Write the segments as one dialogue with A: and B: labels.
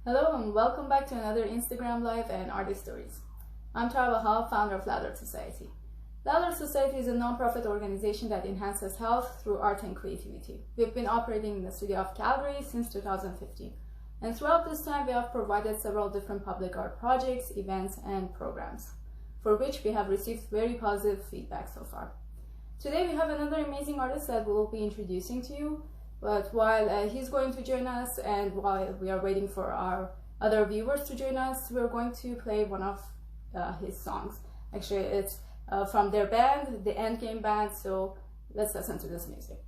A: Hello and welcome back to another Instagram Live and Artist Stories. I'm Tara, founder of Ladder Society. Ladder Society is a non-profit organization that enhances health through art and creativity. We've been operating in the studio of Calgary since 2015. And throughout this time, we have provided several different public art projects, events, and programs, for which we have received very positive feedback so far. Today, we have another amazing artist that we'll be introducing to you. But while he's going to join us and while we are waiting for our other viewers to join us, we're going to play one of his songs. Actually, it's from their band, the Endgame Band, so let's listen to this music.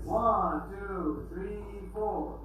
B: One, two, three, four.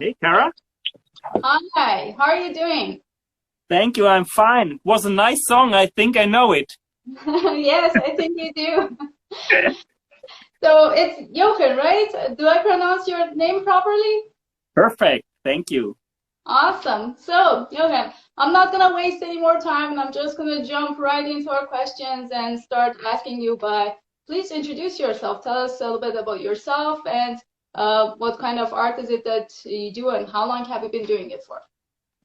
C: Hey, Kara.
A: Hi, how are you doing?
C: Thank you, I'm fine. It was a nice song. I think I know it.
A: Yes, I think you do. So it's Jochen, right? Do I pronounce your name properly?
C: Perfect. Thank you.
A: Awesome. So, Jochen, I'm not going to waste any more time, and I'm just going to jump right into our questions and start asking you, but please introduce yourself. Tell us a little bit about yourself and what kind of art is it that you do and how long have you been doing it for?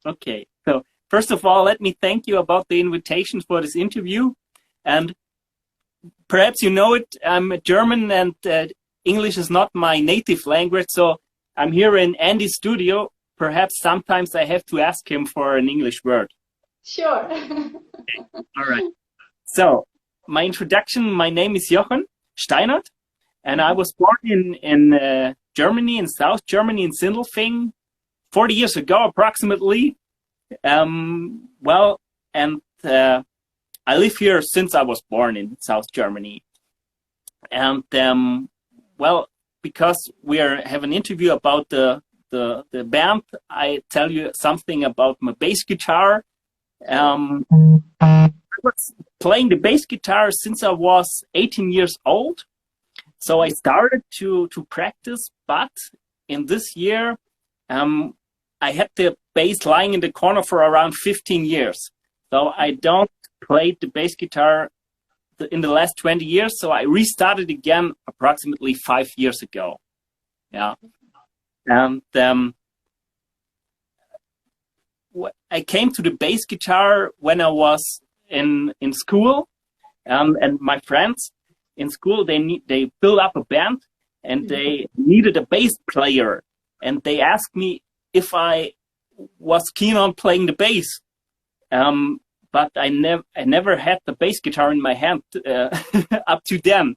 C: Okay, so first of all, let me thank you about the invitation for this interview. And perhaps you know it, I'm German and English is not my native language, so I'm here in Andy's studio. Perhaps sometimes I have to ask him for an English word.
A: Sure.
C: All right. So, my introduction, my name is Jochen Steinert, and I was born in Germany, in South Germany, in Sindelfingen, 40 years ago, approximately. I live here since I was born in South Germany. And, because we have an interview about the band, I tell you something about my bass guitar. I was playing the bass guitar since I was 18 years old. So I started to practice, but in this year, I had the bass lying in the corner for around 15 years. So I don't play the bass guitar in the last 20 years. So I restarted again approximately 5 years ago. Yeah. And I came to the bass guitar when I was in school, and my friends in school, they built up a band and they needed a bass player, and they asked me if I was keen on playing the bass. But I never had the bass guitar in my hand up to then.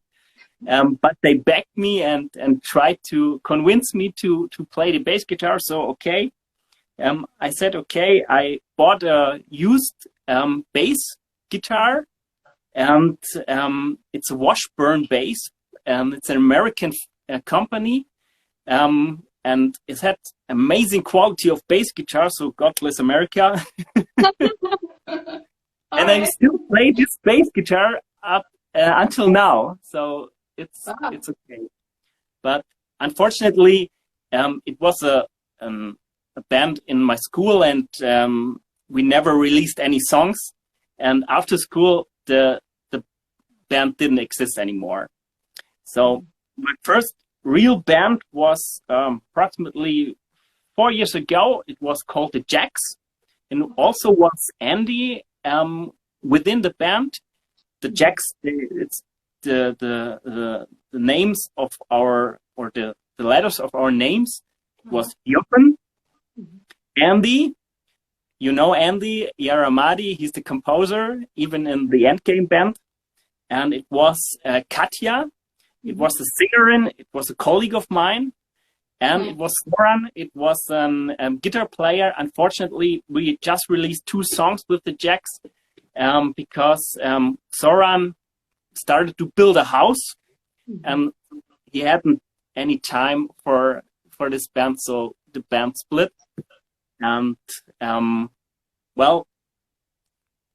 C: But they begged me and tried to convince me to play the bass guitar. So, okay. I said, okay, I bought a used bass guitar, and it's a Washburn bass. It's an American company, and it had amazing quality of bass guitar, so God bless America. And I still play this bass guitar up until now. So it's okay, but unfortunately, it was a band in my school, and we never released any songs. And after school, the band didn't exist anymore. So my first real band was approximately 4 years ago. It was called the Jacks, and also was Andy within the band. The Jacks, it's the names of our, or the letters of our names was Jochen, Andy, you know Andy Yaramadi, he's the composer, even in the Endgame band. And it was Katja, it was a singer, it was a colleague of mine. And it was Soran, it was a guitar player. Unfortunately, we just released 2 songs with the Jacks because Soran started to build a house, and he hadn't any time for this band, so the band split. And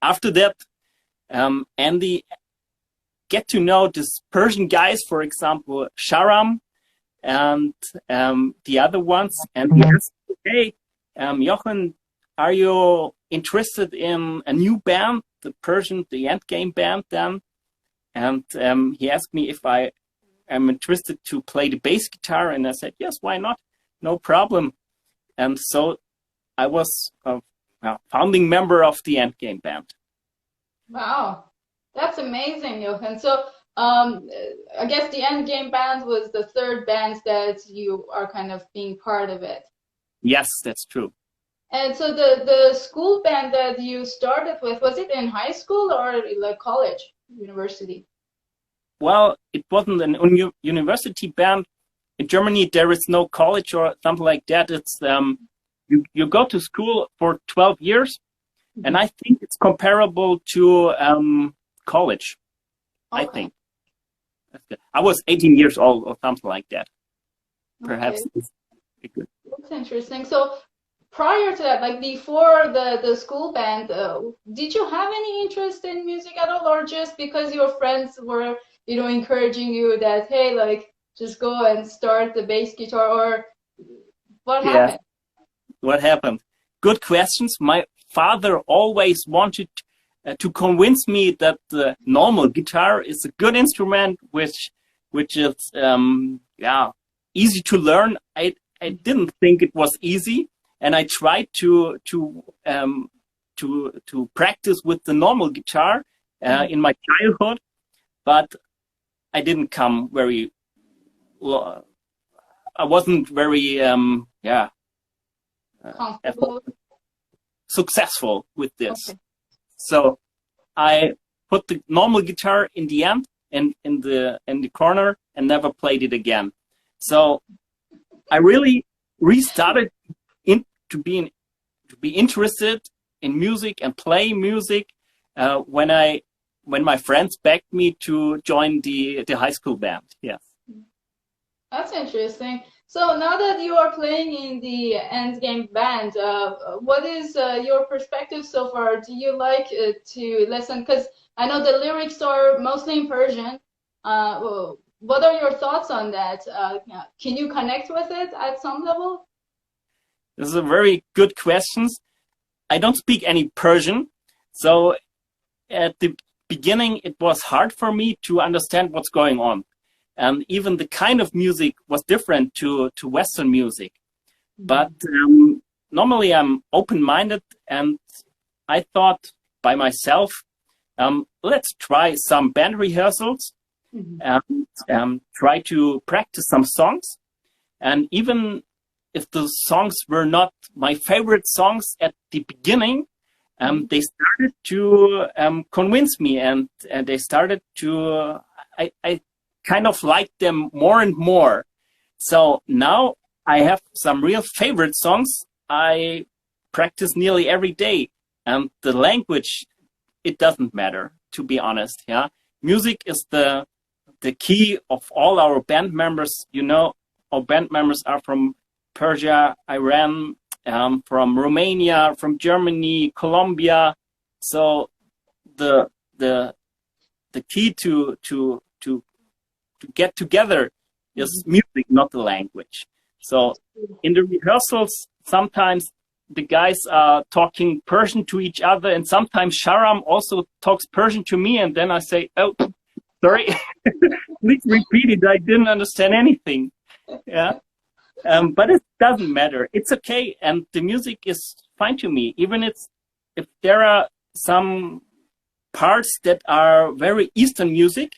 C: after that, Andy get to know this Persian guys, for example, Sharam and the other ones, and he asked, hey, Jochen, are you interested in a new band, the Endgame band then? And he asked me if I am interested to play the bass guitar, and I said, yes, why not? No problem. And so I was a founding member of the Endgame band.
A: Wow, that's amazing, Jochen. So I guess the Endgame band was the third band that you are kind of being part of it.
C: Yes, that's true.
A: And so the school band that you started with, was it in high school or like college, university?
C: Well, it wasn't an university band. In Germany, there is no college or something like that. It's you go to school for 12 years, and I think it's comparable to college. Okay. I think. I was 18 years old or something like that. Perhaps.
A: Okay. That's interesting. So prior to that, like before the school band, did you have any interest in music at all, or just because your friends were, encouraging you that, hey, like, just go and start the bass guitar, or what happened?
C: What happened? Good questions. My father always wanted to convince me that the normal guitar is a good instrument, which is easy to learn. I didn't think it was easy, and I tried to practice with the normal guitar in my childhood, but I didn't come very. I wasn't very successful with this. Okay. So I put the normal guitar in the end and in the corner and never played it again. So I really restarted to be interested in music and play music when my friends begged me to join the high school band. Yes.
A: That's interesting. So now that you are playing in the Endgame band, what is your perspective so far? Do you like to listen? Because I know the lyrics are mostly in Persian. What are your thoughts on that? Can you connect with it at some level?
C: This is a very good question. I don't speak any Persian, so at the beginning it was hard for me to understand what's going on. And even the kind of music was different to Western music. But normally I'm open-minded, and I thought by myself, let's try some band rehearsals and try to practice some songs. And even if the songs were not my favorite songs at the beginning, they started to convince me, and they started to... I kind of like them more and more. So now I have some real favorite songs I practice nearly every day. And the language, it doesn't matter, to be honest. Yeah, music is the key of all our band members. You know, our band members are from Persia, Iran, from Romania, from Germany, Colombia. So the key to get together is music, not the language. So in the rehearsals, sometimes the guys are talking Persian to each other, and sometimes Sharam also talks Persian to me, and then I say, oh, sorry, please repeat it. I didn't understand anything. Yeah. But it doesn't matter. It's okay. And the music is fine to me, even if there are some parts that are very Eastern music.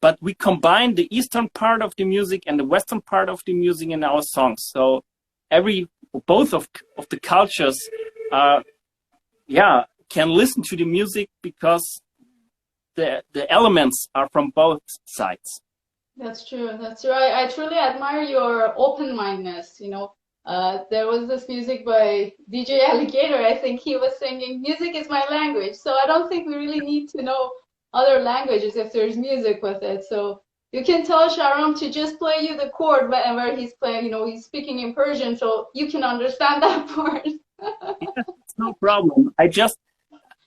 C: But we combine the Eastern part of the music and the Western part of the music in our songs. So both of the cultures can listen to the music because the elements are from both sides.
A: That's true. That's right. I truly admire your open-mindedness. You know, there was this music by DJ Alligator. I think he was singing, "Music is my language." So I don't think we really need to know other languages if there's music with it. So you can tell Sharam to just play you the chord whenever he's playing, you know, he's speaking in Persian, so you can understand that part.
C: Yeah, it's no problem.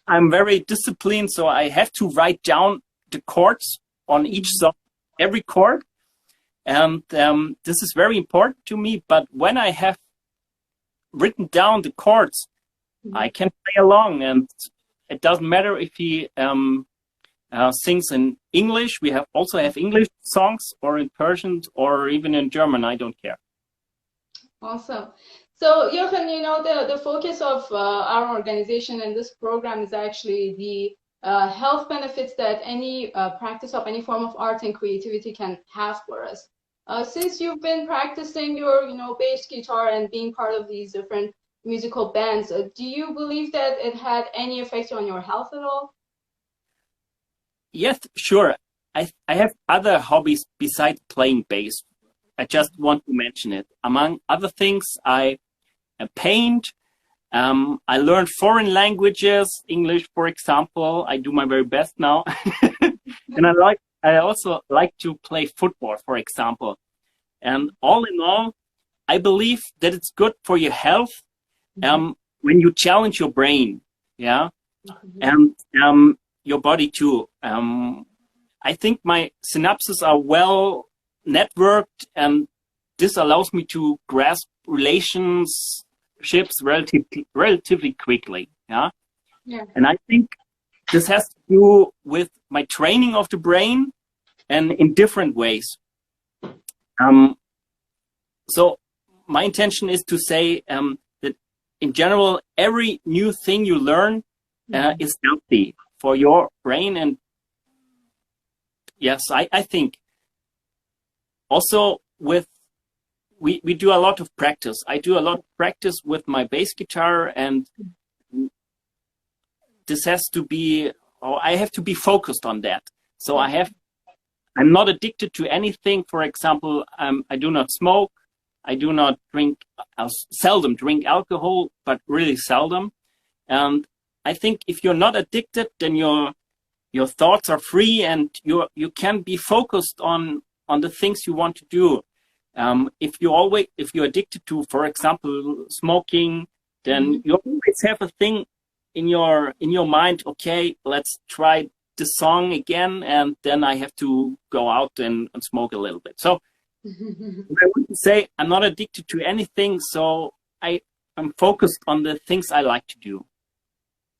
C: I'm very disciplined, so I have to write down the chords on each song, every chord. And this is very important to me. But when I have written down the chords, I can play along, and it doesn't matter if he sings in English. We also have English songs, or in Persian, or even in German. I don't care.
A: Awesome. So, Jochen, you know, the focus of our organization and this program is actually the health benefits that any practice of any form of art and creativity can have for us. Since you've been practicing your, you know, bass guitar and being part of these different musical bands, do you believe that it had any effect on your health at all?
C: Yes, sure. I have other hobbies besides playing bass. I just want to mention it. Among other things, I paint. I learned foreign languages, English, for example. I do my very best now. And I also like to play football, for example. And all in all, I believe that it's good for your health when you challenge your brain, yeah, and your body too. I think my synapses are well networked, and this allows me to grasp relations ships relatively quickly. Yeah.
A: Yeah.
C: And I think this has to do with my training of the brain, and in different ways. So my intention is to say that in general, every new thing you learn is healthy for your brain. And yes, I think also we do a lot of practice. I do a lot of practice with my bass guitar, and this has to be, I have to be focused on that. So I'm not addicted to anything. For example, I do not smoke. I do not drink, I seldom drink alcohol, but really seldom. And I think if you're not addicted, then your thoughts are free, and you can be focused on the things you want to do. If you're addicted to, for example, smoking, then you always have a thing in your mind. Okay, let's try the song again, and then I have to go out and smoke a little bit. So I want to say I'm not addicted to anything, so I'm focused on the things I like to do.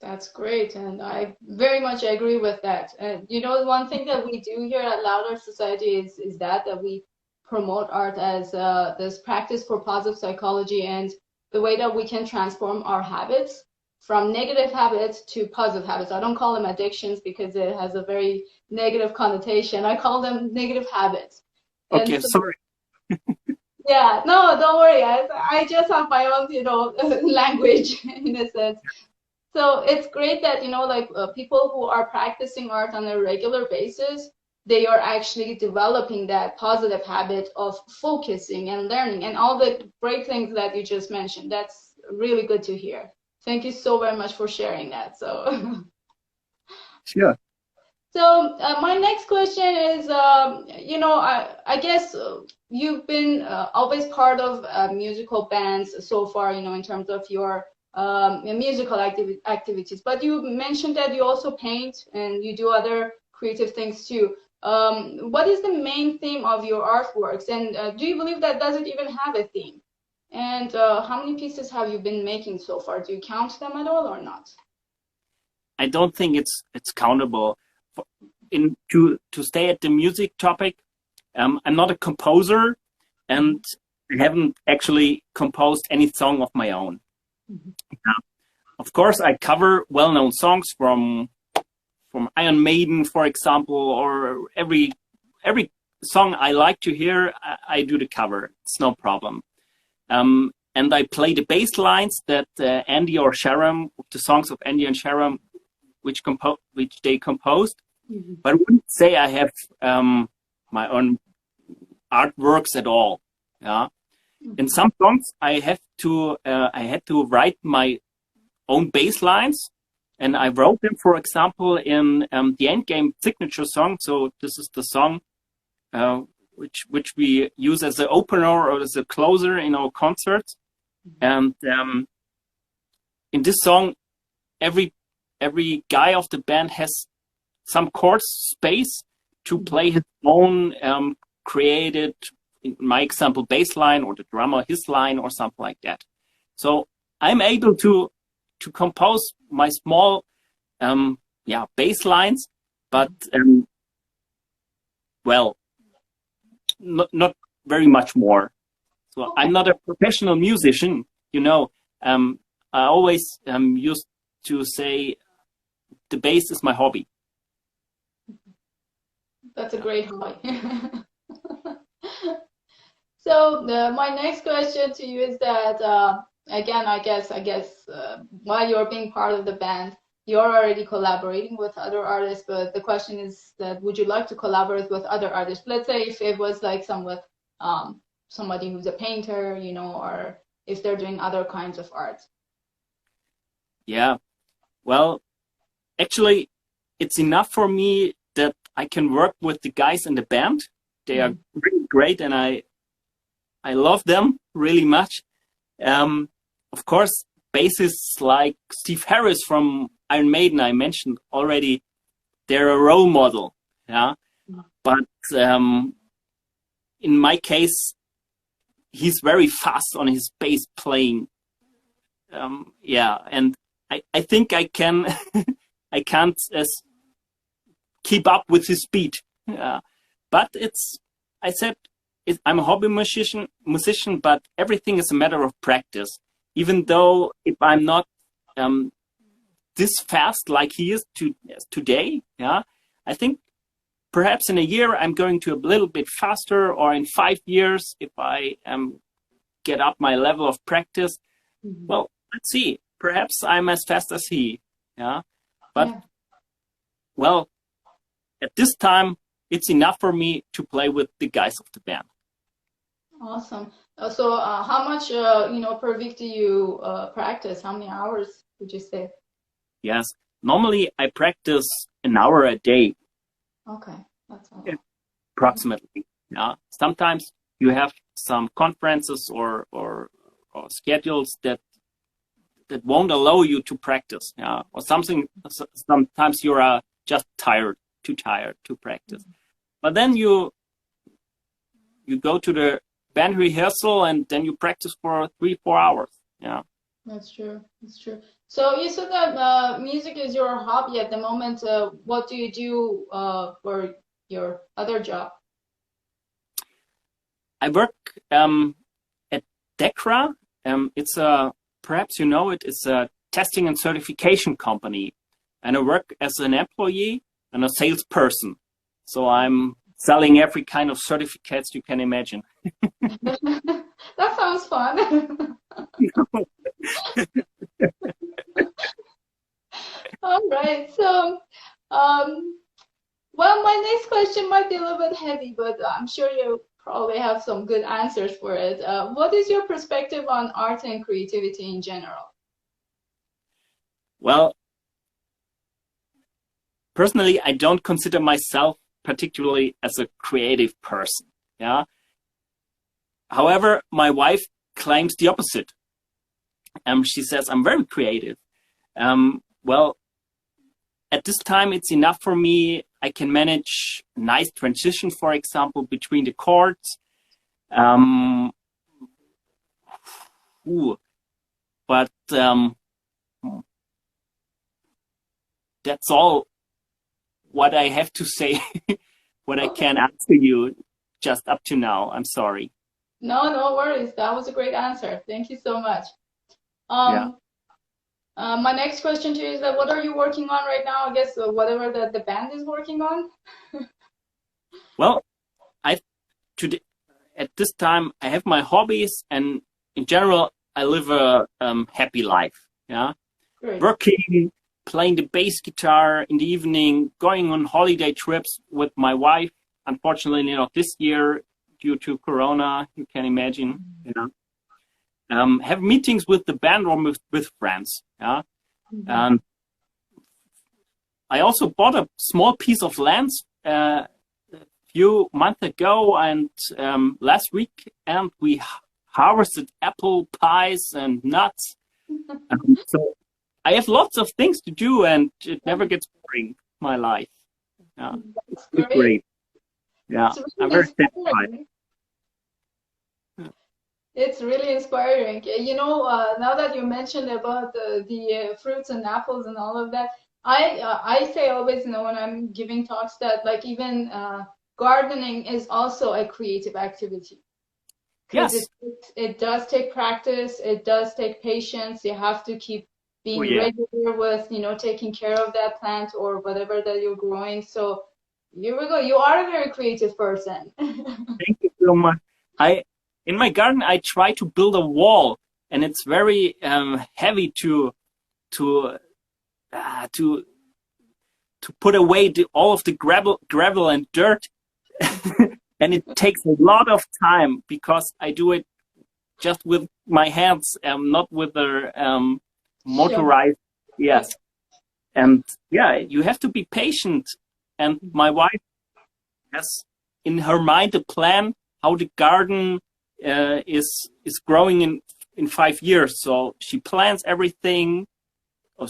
A: That's great, and I very much agree with that. And you know, one thing that we do here at Loud Art Society is that we promote art as this practice for positive psychology, and the way that we can transform our habits from negative habits to positive habits. I don't call them addictions because it has a very negative connotation. I call them negative habits.
C: Okay,
A: and so,
C: sorry.
A: Yeah, no, don't worry. I just have my own, language in a sense. So it's great that, people who are practicing art on a regular basis, they are actually developing that positive habit of focusing and learning and all the great things that you just mentioned. That's really good to hear. Thank you so very much for sharing that. So,
C: sure.
A: So my next question is, I guess you've been always part of musical bands so far, in terms of your musical activities. But you mentioned that you also paint and you do other creative things too. What is the main theme of your artworks? And do you believe that does it even have a theme? And how many pieces have you been making so far? Do you count them at all or not?
C: I don't think it's countable. To stay at the music topic, I'm not a composer, and I haven't actually composed any song of my own. Of course, I cover well-known songs from Iron Maiden, for example, or every song I like to hear, I do the cover. It's no problem. And I play the bass lines that Andy or Sharon, the songs of Andy and Sharon, which they composed. But I wouldn't say I have my own artworks at all. Yeah. In some songs, I had to write my own bass lines, and I wrote them, for example, in the Endgame signature song. So this is the song which we use as an opener or as a closer in our concerts. And in this song, every guy of the band has some chord space to play his own created, in my example, bass line, or the drummer his line, or something like that. So I'm able to compose my small bass lines, but not very much more. So I'm not a professional musician, I always used to say the bass is my hobby.
A: That's a great hobby. So my next question to you is that, again, I guess while you're being part of the band, you're already collaborating with other artists, but the question is that would you like to collaborate with other artists? Let's say if it was like somebody who's a painter, or if they're doing other kinds of art.
C: Yeah, well, actually, it's enough for me that I can work with the guys in the band. They are really great, and I love them really much. Of course, bassists like Steve Harris from Iron Maiden, I mentioned already, they're a role model. Yeah, but in my case, he's very fast on his bass playing. and I think I can I can't keep up with his speed. But I said I'm a hobby musician, but everything is a matter of practice. Even though if I'm not this fast like he is today, I think perhaps in a year I'm going to a little bit faster, or in 5 years if I get up my level of practice. Well, let's see. Perhaps I'm as fast as he. But well, at this time it's enough for me to play with the guys of the band.
A: Awesome. So how much per week do you practice? How many hours would you say?
C: Yes, normally I practice an hour a day.
A: Okay, that's a lot.
C: Approximately. Sometimes you have some conferences or schedules that won't allow you to practice. Or something. Sometimes you are just too tired to practice. But then you go to the band rehearsal and then you practice for 3-4 hours.
A: That's true. So you said that music is your hobby at the moment. What do you do for your other job?
C: I work at DECRA. It's perhaps you know it. It's a testing and certification company, and I work as an employee and a salesperson. So I'm selling every kind of certificates you can imagine.
A: That sounds fun. All right. So, well, my next question might be a little bit heavy, but I'm sure you probably have some good answers for it. What is your perspective on art and creativity in general?
C: Well, personally, I don't consider myself particularly as a creative person. However, my wife claims the opposite. She says I'm very creative. Well, at this time, it's enough for me. I can manage nice transitions, for example, between the chords. But that's all what I have to say, what I can answer you just up to now. I'm sorry.
A: No worries. That was a great answer. Thank you so much. My next question to you is that what are you working on right now? I guess whatever the band is working on.
C: Well, at this time I have my hobbies, and in general I live a happy life.
A: Great.
C: Working, playing the bass guitar in the evening, going on holiday trips with my wife. Unfortunately, not this year due to Corona. You can imagine. Have meetings with the band or with friends. And I also bought a small piece of land a few months ago, and last week, and we harvested apple pies and nuts. So I have lots of things to do, and it never gets boring. My life. It's great. It's really I'm very satisfied.
A: It's really inspiring. Now that you mentioned about the fruits and apples and all of that, I say always, when I'm giving talks that even gardening is also a creative activity.
C: Yes.
A: It does take practice. It does take patience. You have to keep being regular with, taking care of that plant or whatever that you're growing. So here we go. You are a very creative person.
C: Thank you so much. In my garden, I try to build a wall, and it's very heavy to put away all of the gravel and dirt, and it takes a lot of time because I do it just with my hands, not with the motorized. Yes, and you have to be patient. And my wife has in her mind a plan how the garden is growing in 5 years. So she plans everything. Or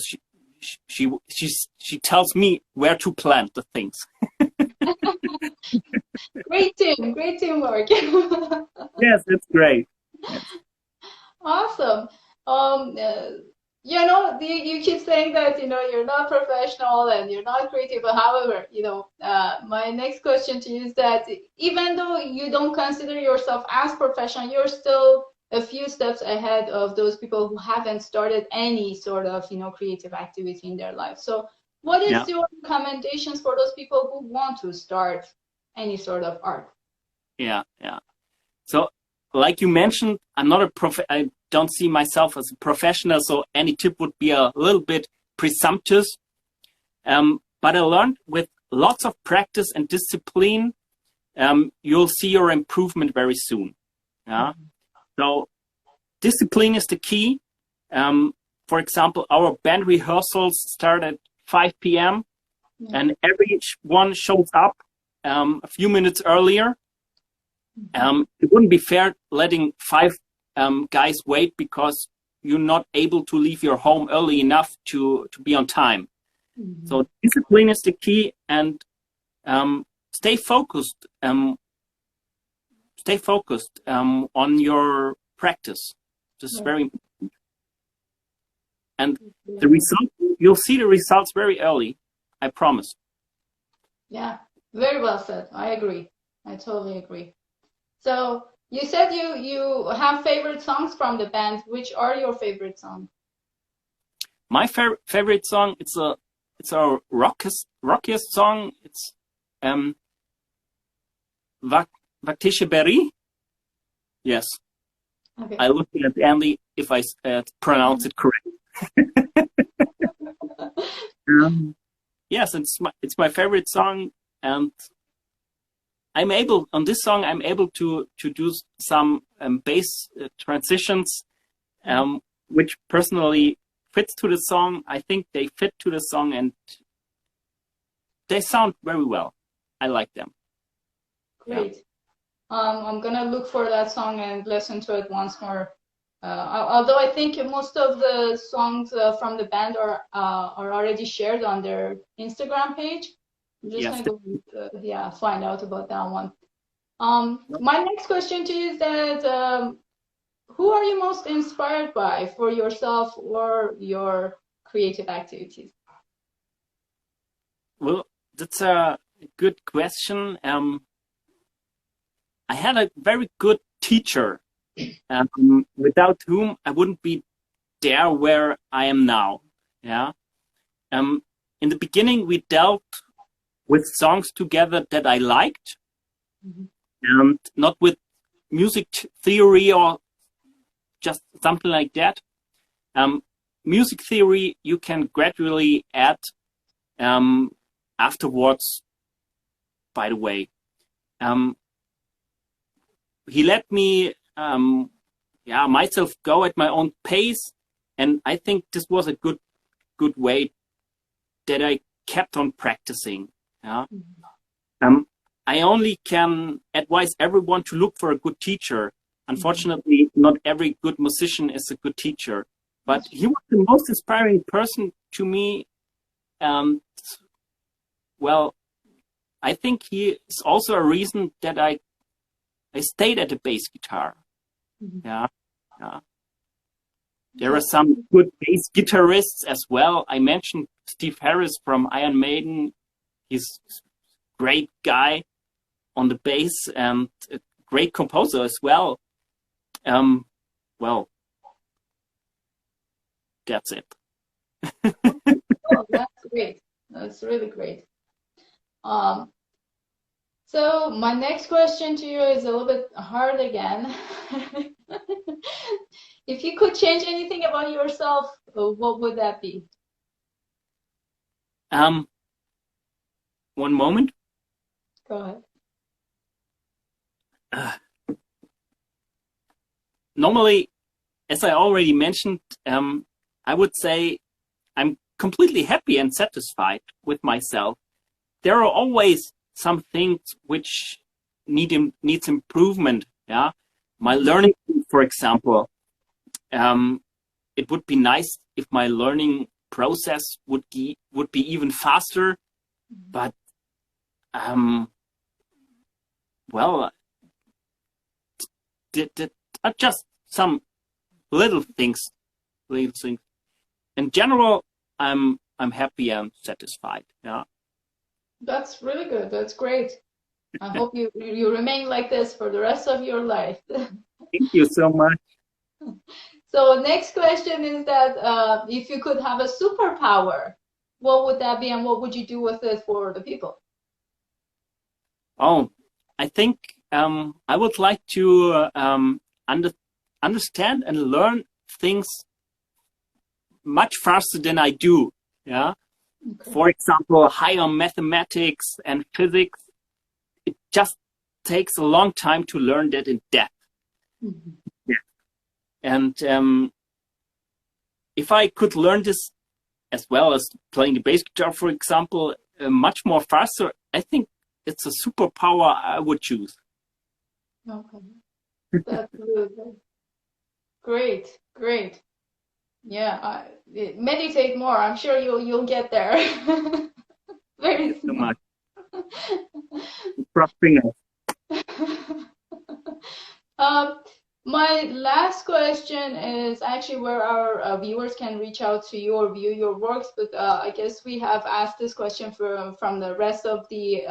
C: she tells me where to plant the things.
A: Great teamwork.
C: Yes, it's great. Yes.
A: Awesome. you know, you keep saying that, you know, you're not professional and you're not creative. But however, you know, my next question to you is that even though you don't consider yourself as professional, you're still a few steps ahead of those people who haven't started any sort of, you know, creative activity in their life. So what is your recommendations for those people who want to start any sort of art?
C: Yeah. So, like you mentioned, I'm not I don't see myself as a professional, so any tip would be a little bit presumptuous. But I learned with lots of practice and discipline, you'll see your improvement very soon. Yeah. So discipline is the key. For example, our band rehearsals start at 5 p.m. and everyone shows up a few minutes earlier. It wouldn't be fair letting 5 guys wait because you're not able to leave your home early enough to be on time. So discipline is the key, and stay focused. Stay focused on your practice. This is very important. And the result, you'll see the results very early, I promise.
A: Yeah, very well said. I agree. I totally agree. So you said you have favorite songs from the band. Which are your favorite songs?
C: My favorite song, it's a rockiest song. It's Vaktische Berry. Yes. Okay. I looked at Andy if I pronounce it correctly. Yes, it's my favorite song, and I'm able to do some bass transitions, which personally fits to the song. I think they fit to the song, and they sound very well. I like them.
A: Great. Yeah. I'm gonna look for that song and listen to it once more. Although I think most of the songs from the band are already shared on their Instagram page. I'm just gonna go, find out about that one. My next question to you is that who are you most inspired by for yourself or your creative activities?
C: Well, that's a good question. I had a very good teacher, without whom I wouldn't be there where I am now. Yeah. In the beginning, we dealt with songs together that I liked, and not with music theory or just something like that. Music theory you can gradually add afterwards, by the way. He let me myself go at my own pace, and I think this was a good way that I kept on practicing. Yeah. I only can advise everyone to look for a good teacher. Unfortunately, not every good musician is a good teacher, but he was the most inspiring person to me. And well, I think he is also a reason that I stayed at the bass guitar. Yeah. There are some good bass guitarists as well. I mentioned Steve Harris from Iron Maiden. He's a great guy on the bass and a great composer as well. Well, that's it.
A: Oh, that's great. That's really great. So my next question to you is a little bit hard again. If you could change anything about yourself, what would that be?
C: One moment.
A: Go ahead.
C: Normally, as I already mentioned, I would say I'm completely happy and satisfied with myself. There are always some things which needs improvement. Yeah, my learning, for example, it would be nice if my learning process would be even faster. But well, are just some little things little things. In general, I'm happy and satisfied. Yeah.
A: That's really good. That's great. I hope you remain like this for the rest of your life.
C: Thank you so much.
A: So next question is that if you could have a superpower, what would that be and what would you do with it for the people?
C: Oh, I think I would like to understand and learn things much faster than I do. Yeah. Okay. For example, higher mathematics and physics, it just takes a long time to learn that in depth. Mm-hmm. Yeah. And if I could learn this as well as playing the bass guitar, for example, much more faster, I think it's a superpower I would choose.
A: Okay. That's really good. Great, great. Yeah, meditate more. I'm sure you'll get there. Very
C: Thank you so much. Cross fingers.
A: My last question is actually where our viewers can reach out to you or view your works, but I guess we have asked this question from the rest of the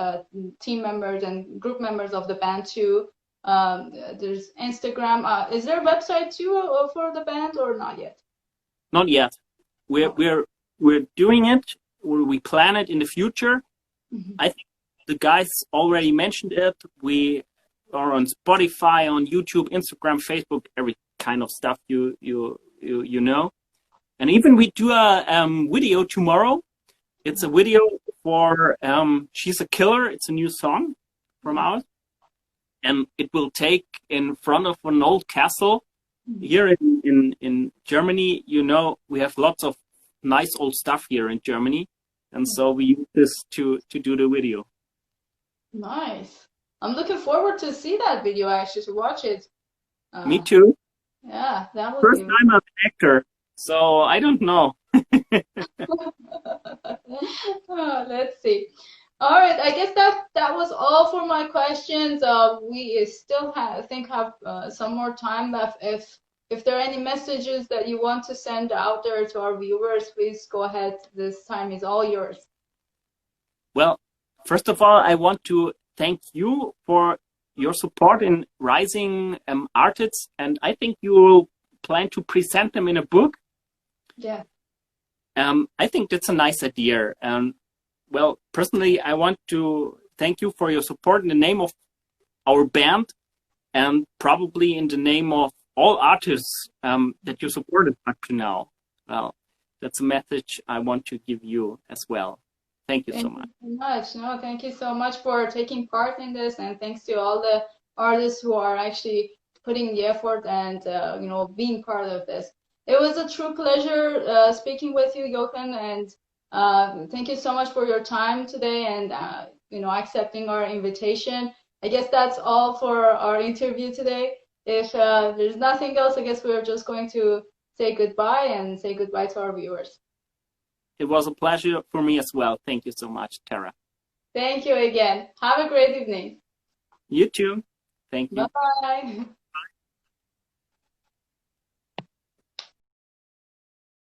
A: team members and group members of the band too. There's Instagram. Is there a website too for the band or not yet?
C: Not yet. We're doing it. We plan it in the future. Mm-hmm. I think the guys already mentioned it. We are on Spotify, on YouTube, Instagram, Facebook, every kind of stuff you know. And even we do a video tomorrow. It's a video for She's a Killer. It's a new song from ours. And it will take in front of an old castle. Here in Germany, you know, we have lots of nice old stuff here in Germany. And so we use this to do the video.
A: Nice. I'm looking forward to see that video, actually, to watch it.
C: Me too.
A: Yeah, that was
C: first time I'm an actor, so I don't know.
A: Let's see. All right, I guess that was all for my questions. We still have some more time left. If there are any messages that you want to send out there to our viewers, please go ahead. This time is all yours.
C: Well, first of all, I want to thank you for your support in rising artists, and I think you will plan to present them in a book.
A: Yeah.
C: I think that's a nice idea. Well, personally, I want to thank you for your support in the name of our band and probably in the name of all artists that you supported up to now. Well, that's a message I want to give you as well. Thank you so much.
A: No, thank you so much for taking part in this, and thanks to all the artists who are actually putting the effort and being part of this. It was a true pleasure speaking with you, Jochen, and thank you so much for your time today and accepting our invitation. I guess that's all for our interview today. If there's nothing else, I guess we're just going to say goodbye and say goodbye to our viewers.
C: It was a pleasure for me as well. Thank you so much, Tara.
A: Thank you again. Have a great evening.
C: You too. Thank you.
A: Bye.